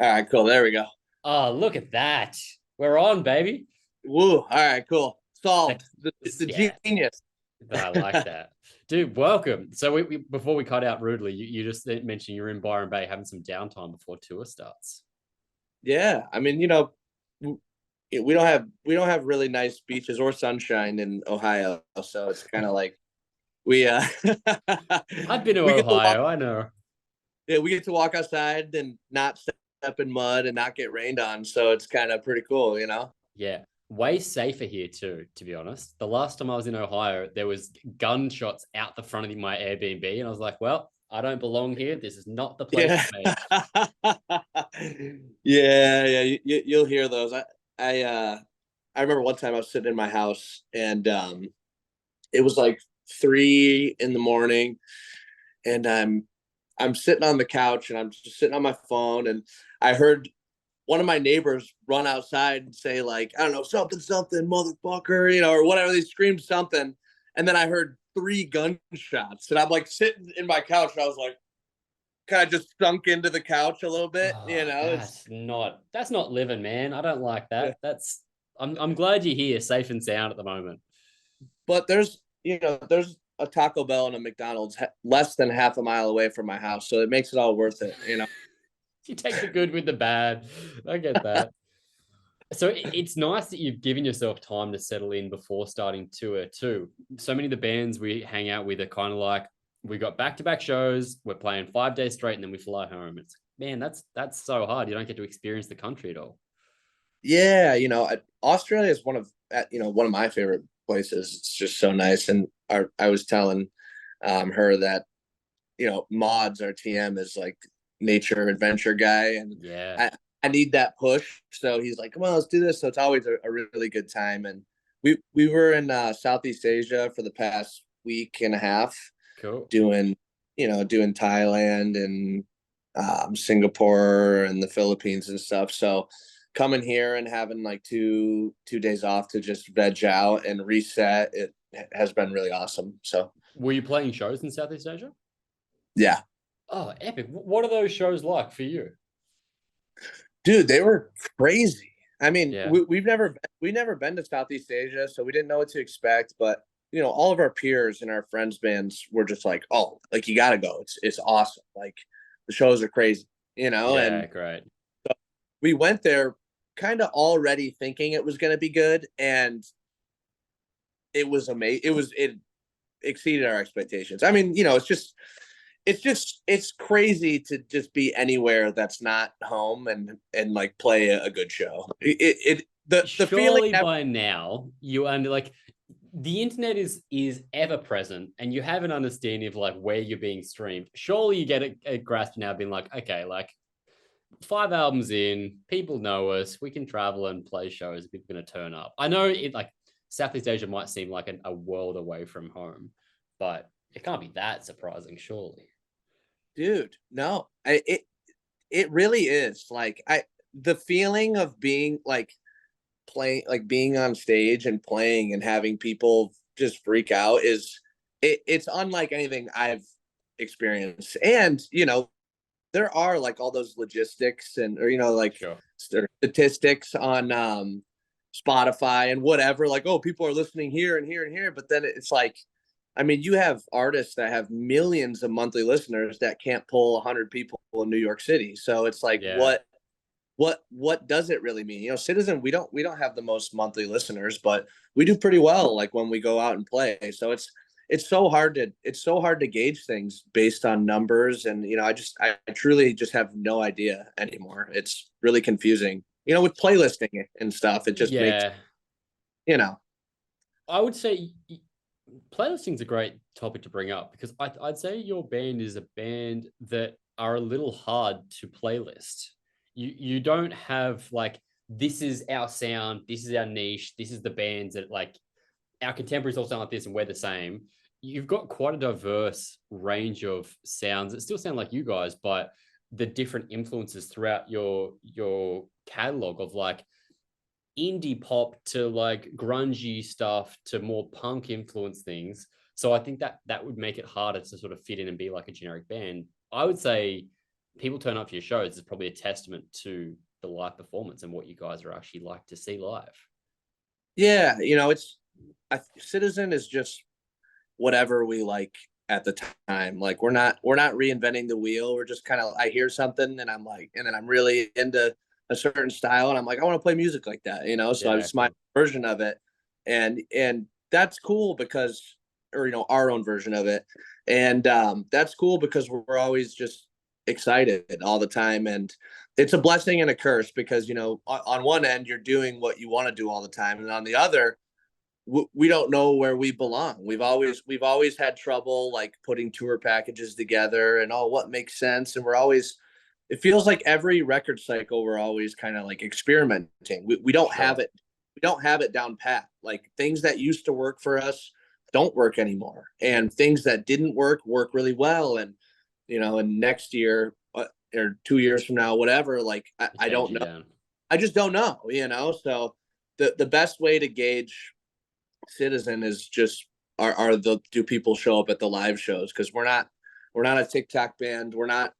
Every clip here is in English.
All right, cool. There we go. Oh, look at that. We're on, baby. Woo. All right, cool. Solved. The Yeah, genius. I like that. Dude, welcome. So before we cut out rudely, you just mentioned you're in Byron Bay having some downtime before tour starts. Yeah. I mean, we don't have really nice beaches or sunshine in Ohio, so it's kind of like we I've been to we get to walk Ohio, I know. yeah, we get to walk outside and not step in mud and not get rained on, so it's kind of pretty cool. Yeah, way safer here too, to be honest. The last time I was in Ohio, there was gunshots out the front of my Airbnb, and I was like, well, I don't belong here. This is not the place Yeah. for me. Yeah, you'll hear those. I remember one time I was sitting in my house and it was like 3 in the morning, and I'm sitting on the couch and I'm just sitting on my phone, and I heard one of my neighbors run outside and say, like, I don't know, something something motherfucker, or whatever. They screamed something, and then I heard three gunshots, and I'm like sitting in my couch, and I was like, kind of just sunk into the couch a little bit. Oh, It's that's not living, man. I don't like that. I'm glad you're here, safe and sound at the moment. but there's a Taco Bell and a McDonald's less than half a mile away from my house, so it makes it all worth it. You take the good with the bad. I get that. So it's nice that you've given yourself time to settle in before starting tour too. So many of the bands we hang out with are kind of like we got back-to-back shows, we're playing 5 days straight, and then we fly home. It's man, that's so hard. You don't get to experience the country at all. Yeah, Australia is one of my favorite places. It's just so nice, and I was telling her that Mods, our TM, is like nature adventure guy, and Yeah, I need that push. So he's like, "Come on, let's do this." So it's always a really good time. And we were in Southeast Asia for the past week and a half, cool. doing Thailand and Singapore and the Philippines and stuff. So coming here and having like two days off to just veg out and reset, it has been really awesome. So Were you playing shows in Southeast Asia? yeah, Oh, epic. What are those shows like for you? dude, they were crazy. I mean, Yeah. we've never been to Southeast Asia, so we didn't know what to expect. But all of our peers and our friends' bands were just like, "Oh, like you got to go. It's awesome. Like the shows are crazy. Yeah, And great. we went there kind of already thinking it was going to be good, and it was amazing. It exceeded our expectations. I mean, it's crazy to just be anywhere that's not home and like play a good show. The feeling Surely never. by now you under like the internet is ever present and you have an understanding of like where you're being streamed. Surely you get a grasp now being like, okay, like 5 albums in, people know us, we can travel and play shows, people are going to turn up. I know it like Southeast Asia might seem like a world away from home, but it can't be that surprising, surely. Dude, no. It really is. Like the feeling of being like playing, like being on stage and playing and having people just freak out it's unlike anything I've experienced. And there are like all those logistics and or like Sure. statistics on Spotify and whatever, like, oh, people are listening here and here and here, but then it's like, I mean, you have artists that have millions of monthly listeners that can't pull 100 people in New York City. So it's like, Yeah. what does it really mean? Citizen, we don't have the most monthly listeners, but we do pretty well, like when we go out and play. So it's so hard to gauge things based on numbers. And I truly just have no idea anymore. It's really confusing, with playlisting and stuff. It just makes Yeah. you know I would say playlisting's a great topic to bring up because I'd say your band is a band that are a little hard to playlist. You don't have like this is our sound, this is our niche, this is the bands that like our contemporaries all sound like this and we're the same. You've got quite a diverse range of sounds that still sound like you guys, but the different influences throughout your catalog of like indie pop to like grungy stuff to more punk influence things. So I think that would make it harder to sort of fit in and be like a generic band. I would say people turn up for your shows is probably a testament to the live performance and what you guys are actually like to see live. Yeah, Citizen is just whatever we like at the time. Like we're not reinventing the wheel. We're just kind of, I hear something and I'm like, and then I'm really into a certain style and I'm like, I want to play music like that, so Yeah, it's my cool. version of it. And that's cool because, or our own version of it. And that's cool because we're always just excited all the time. And it's a blessing and a curse because, on one end you're doing what you want to do all the time, and on the other, we don't know where we belong. We've always had trouble like putting tour packages together and what makes sense. And it feels like every record cycle we're always kind of like experimenting. We don't have Sure. it. We don't have it down pat. Like things that used to work for us don't work anymore, and things that didn't work really well. And next year, or 2 years from now, whatever. Like I don't Changing know. down. I just don't know. So the best way to gauge Citizen is just, do people show up at the live shows? Because we're not a TikTok band. We're not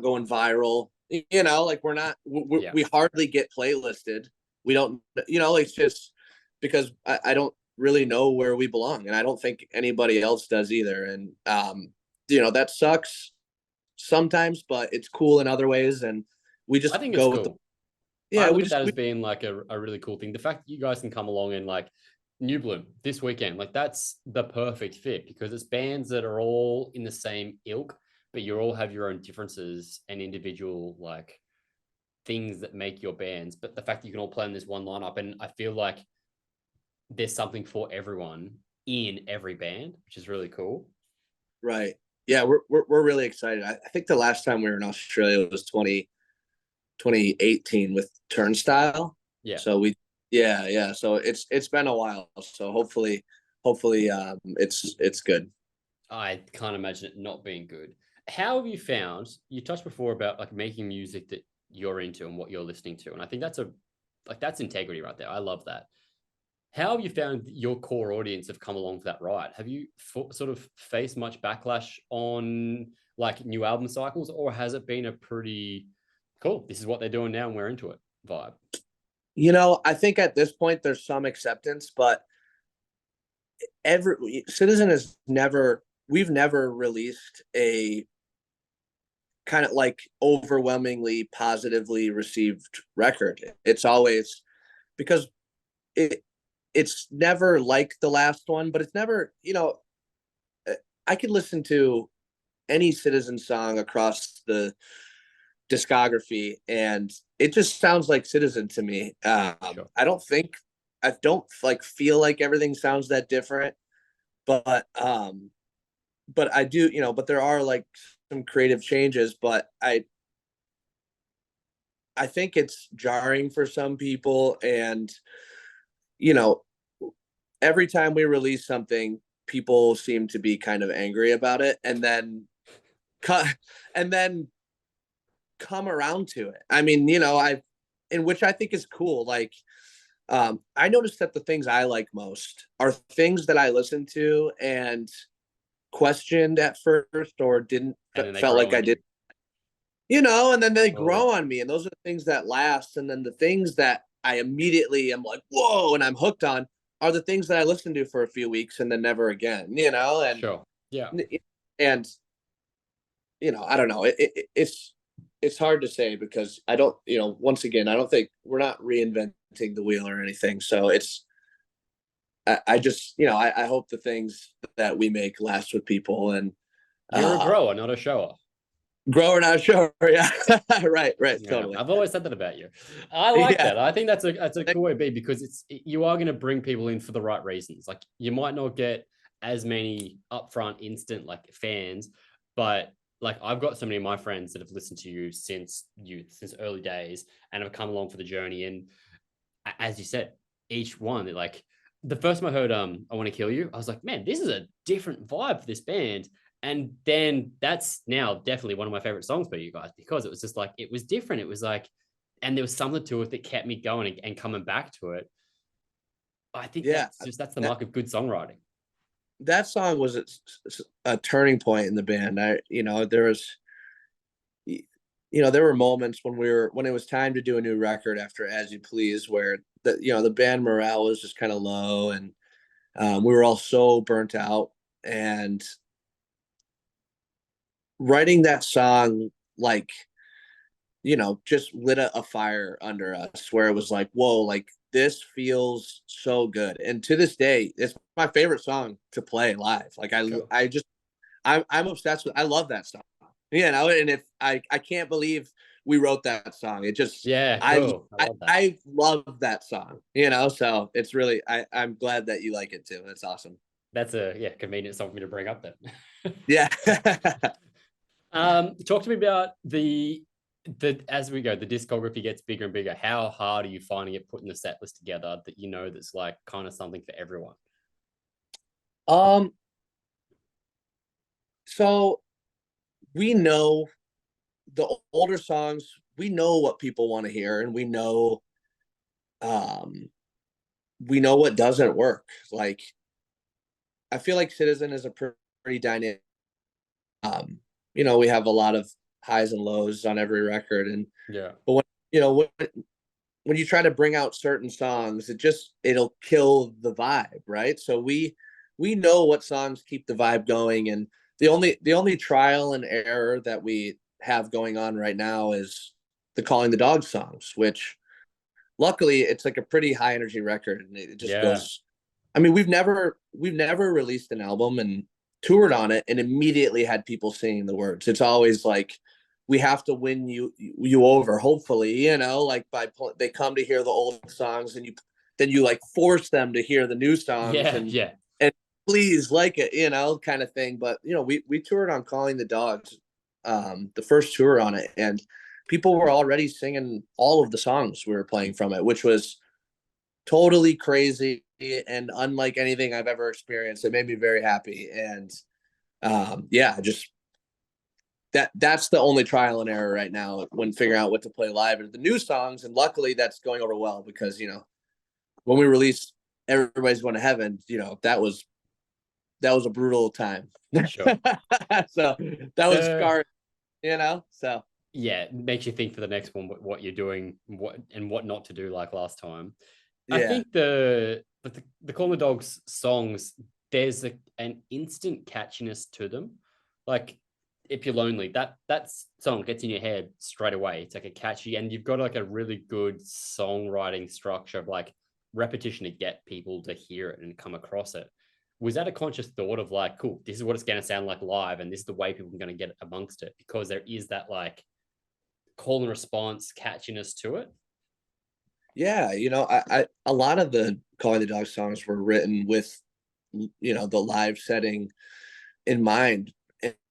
going viral. Like Yeah. we hardly get playlisted. We don't. It's just because I don't really know where we belong, and I don't think anybody else does either. And that sucks sometimes, but it's cool in other ways. And we I just think it's go with the cool. I yeah. look at that as being like a really cool thing. The fact that you guys can come along and like New Bloom this weekend, like that's the perfect fit because it's bands that are all in the same ilk, but you all have your own differences and individual like things that make your bands. But the fact that you can all play in this one lineup, and I feel like there's something for everyone in every band, which is really cool. Right. Yeah, we're really excited. I think the last time we were in Australia was 2018 with Turnstile. Yeah. So yeah. So it's been a while. So hopefully it's good. I can't imagine it not being good. How have you found, you touched before about like making music that you're into and what you're listening to. And I think that's integrity right there. I love that. How have you found your core audience have come along for that ride? Have you sort of faced much backlash on like new album cycles, or has it been a pretty cool, this is what they're doing now and we're into it vibe? I think at this point there's some acceptance, but every Citizen has never we've never released a kind of like overwhelmingly positively received record. It's always because it's never like the last one, but it's never, I could listen to any Citizen song across the discography and it just sounds like Citizen to me. Sure. I don't like feel like everything sounds that different, but I do, but there are like some creative changes, but I think it's jarring for some people. And, you know, every time we release something, people seem to be kind of angry about it cut and then come around to it. I mean, in which I think is cool. Like, I noticed that the things I like most are things that I listened to and questioned at first or didn't And then they felt grow like I on you. did, and then they Totally. grow on me. And those are the things that last. And then the things that I immediately am like, whoa, and I'm hooked on are the things that I listened to for a few weeks and then never again, Sure. Yeah. and I don't know. It's hard to say because I don't, once again, I don't think we're not reinventing the wheel or anything. So I just, I hope the things that we make last with people and You're a uh grower, not a shower. grower not sure. Yeah. Right. Yeah, Totally. I've always said that about you. I like Yeah. that. I think that's a cool way to be because you are going to bring people in for the right reasons. Like you might not get as many upfront instant like fans, but like I've got so many of my friends that have listened to you since early days and have come along for the journey. And as you said, each one like the first time I heard I Want to Kill You, I was like, man, this is a different vibe for this band. And then that's now definitely one of my favorite songs by you guys because it was just like it was different. It was like, and there was something to it that kept me going and coming back to it. I think Yeah. that's the That, mark of good songwriting. that song was a turning point in the band. There was there were moments when it was time to do a new record after As You Please, where the band morale was just kind of low, and we were all so burnt out. And writing that song, like, just lit a fire under us, where it was like, whoa, like this feels so good. And to this day, it's my favorite song to play live. Like Cool. I'm obsessed with. I love that song. And if I can't believe we wrote that song. It just Yeah, cool. I love that. I love that song. So it's really I'm glad that you like it too. That's awesome. That's a convenient song for me to bring up then. Yeah. Talk to me about the as we go, the discography gets bigger and bigger. How hard are you finding it putting the set list together that that's like kind of something for everyone? um. So we know the older songs. We know what people want to hear, and um we know what doesn't work. Like, I feel like Citizen is a pretty dynamic. We have a lot of highs and lows on every record, and Yeah. but when you try to bring out certain songs, it'll kill the vibe, right? So we know what songs keep the vibe going, and the only trial and error that we have going on right now is the Calling the Dog songs, which luckily it's like a pretty high energy record, and it just Yeah. goes. I mean, we've never released an album and toured on it and immediately had people singing the words. It's always like we have to win you over. Hopefully, like they come to hear the old songs, and you like force them to hear the new songs, Yeah. and Yeah. and please like it, kind of thing. But we toured on Calling the Dogs, the first tour on it, and people were already singing all of the songs we were playing from it, which was totally crazy and unlike anything I've ever experienced. It made me very happy. And yeah, just that's the only trial and error right now when figuring out what to play live and the new songs. And luckily that's going over well because, when we released Everybody's Going to Heaven, that was a brutal time. Sure. So that was The scarred, so Yeah, it makes you think for the next one what you're doing, what not to do like last time. I yeah. think the Call the Dogs songs, there's an instant catchiness to them. Like if you're lonely, that song gets in your head straight away. It's like a catchy, and you've got like a really good songwriting structure of like repetition to get people to hear it and come across it. Was that a conscious thought of like, cool, this is what it's going to sound like live, and this is the way people are going to get amongst it because there is that like call and response catchiness to it? Yeah, I a lot of the Calling the Dog songs were written with the live setting in mind,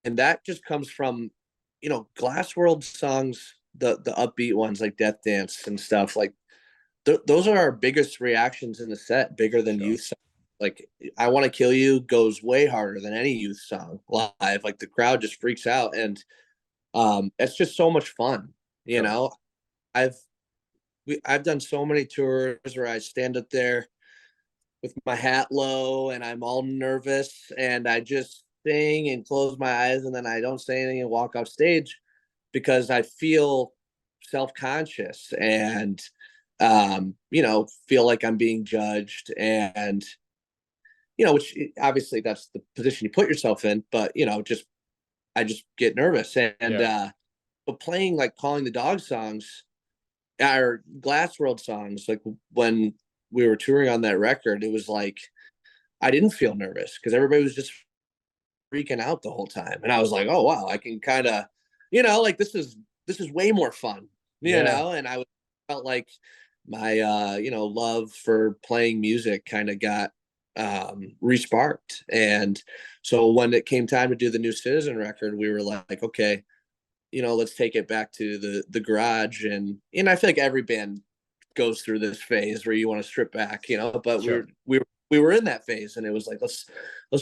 and that just comes from Glass World songs, the upbeat ones like Death Dance and stuff like those are our biggest reactions in the set, bigger than Sure. youth songs. Like I Want to Kill You goes way harder than any youth song live. Like the crowd just freaks out, and it's just so much fun. you Cool. know I've I've done so many tours where I stand up there with my hat low and I'm all nervous and I just sing and close my eyes and then I don't say anything and walk off stage because I feel self-conscious and feel like I'm being judged and which obviously that's the position you put yourself in, but just I just get nervous and Yeah. but playing like Calling the Dog songs our Glass World songs, like when we were touring on that record, it was like I didn't feel nervous because everybody was just freaking out the whole time, and I was like, oh wow, I can kind of, like this is way more fun, Yeah. and I felt like my love for playing music kind of got resparked, and so when it came time to do the new Citizen record, we were like, okay, let's take it back to the garage, and I feel like every band goes through this phase where you want to strip back, but we Sure. were we were we were in that phase, and it was like let's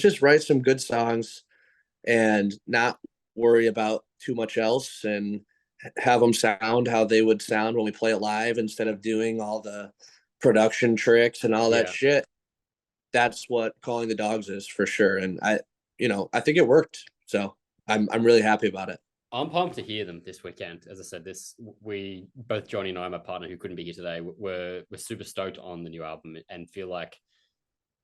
just write some good songs and not worry about too much else and have them sound how they would sound when we play it live instead of doing all the production tricks and all that Yeah. shit. That's what Calling the Dogs is for sure, and I think it worked, so I'm really happy about it. I'm pumped to hear them this weekend. As I said, we both Johnny and I, my partner who couldn't be here today, we're super stoked on the new album and feel like,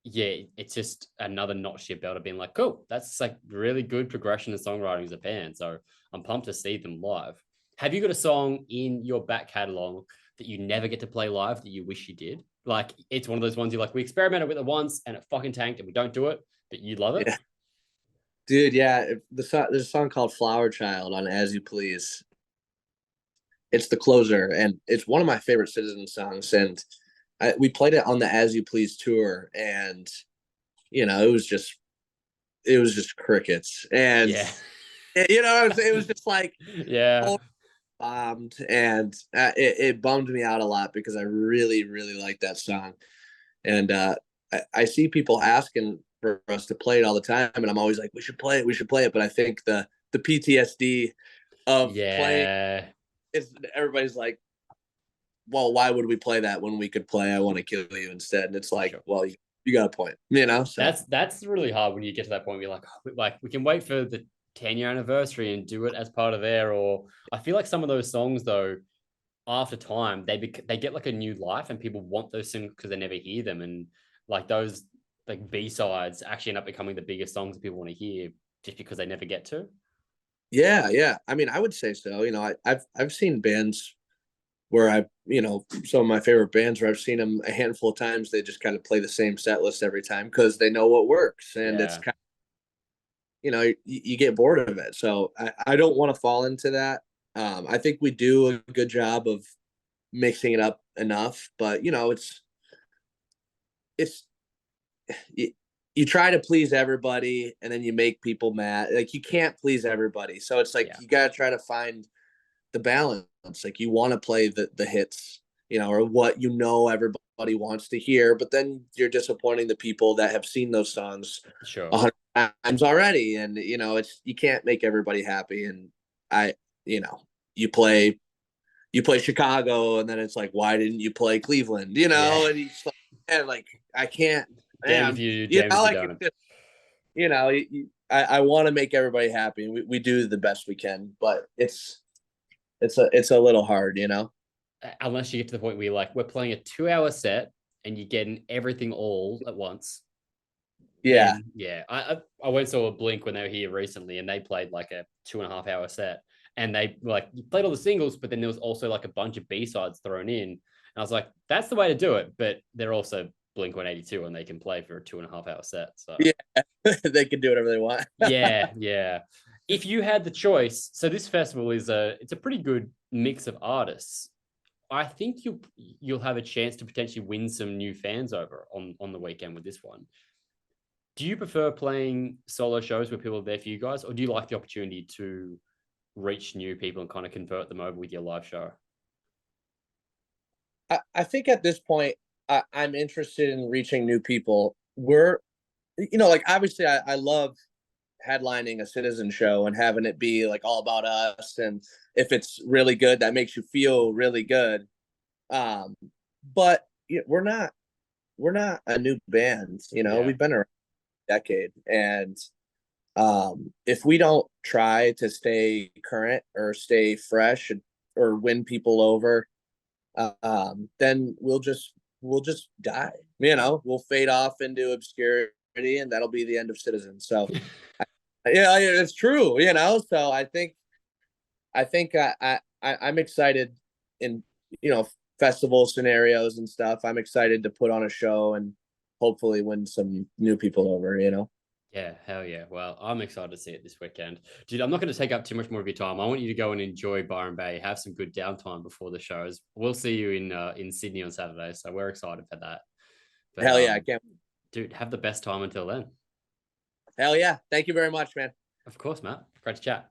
yeah, it's just another notch to your belt of being like, cool, that's like really good progression in songwriting as a band. So I'm pumped to see them live. Have you got a song in your back catalog that you never get to play live that you wish you did? Like it's one of those ones you're like, we experimented with it once and it fucking tanked and we don't do it, but you love it. Yeah, dude. Yeah, there's a song called "Flower Child" on "As You Please." It's the closer, and it's one of my favorite Citizen songs. And we played it on the "As You Please" tour, and it was just crickets, and Yeah. it was just like Yeah. oh, bombed, and it bummed me out a lot because I really really like that song, and I see people asking for us to play it all the time, and I'm always like, we should play it, but I think the PTSD of playing Yeah. is everybody's like, well, why would we play that when we could play "I Want to Kill You" instead? And it's like, Sure. well, you got a point, you know. So That's really hard when you get to that point where you're like, oh, like we can wait for the 10-year anniversary and do it as part of there. Or I feel like some of those songs though, after time, they get like a new life and people want those songs because they never hear them. And like those like B-sides actually end up becoming the biggest songs that people want to hear just because they never get to. yeah, yeah. I mean, I would say so. I've seen bands where some of my favorite bands where I've seen them a handful of times. They just kind of play the same set list every time because they know what works, and it's Yeah. kind of, you get bored of it. So I don't want to fall into that. I think we do a good job of mixing it up enough, but it's you, you try to please everybody and then you make people mad. Like you can't please everybody. So it's like Yeah. you got to try to find the balance. Like you want to play the hits, or what everybody wants to hear, but then you're disappointing the people that have seen those songs Sure. 100 times already, and it's you can't make everybody happy. And I, you know, you play Chicago, and then it's like, why didn't you play Cleveland? Yeah. And he's like, man, like I can't, Damned if man, you do, damned if you like don't. I want to make everybody happy, and we do the best we can, but it's a little hard. Unless you get to the point where you're like, we're playing a 2-hour set and you're getting everything all at once. Yeah, Then yeah, I went saw a Blink when they were here recently, and they played like a 2.5-hour set, and they like played all the singles, but then there was also like a bunch of B-sides thrown in, and I was like, that's the way to do it. But they're also Blink 182, and they can play for a 2.5-hour set. So yeah, they can do whatever they want. yeah, yeah. If you had the choice, so this festival it's a pretty good mix of artists. I think you'll have a chance to potentially win some new fans over on the weekend with this one. Do you prefer playing solo shows where people are there for you guys, or do you like the opportunity to reach new people and kind of convert them over with your live show? I think at this point, I'm interested in reaching new people. Like obviously, I love headlining a Citizen show and having it be like all about us. And if it's really good, that makes you feel really good. Um, but we're not a new band. Yeah, We've been around a decade, and if we don't try to stay current or stay fresh or win people over, then we'll just die. We'll fade off into obscurity, and that'll be the end of Citizen. So, yeah, it's true. So I think I'm excited in festival scenarios and stuff. I'm excited to put on a show and hopefully win some new people over. yeah, hell yeah. Well, I'm excited to see it this weekend, dude. I'm not going to take up too much more of your time. I want you to go and enjoy Byron Bay, have some good downtime before the shows. We'll see you in Sydney on Saturday, so we're excited for that. But Hell yeah, I can't. dude, have the best time until then. Hell yeah. Thank you very much, man. Of course, Matt. Great to chat.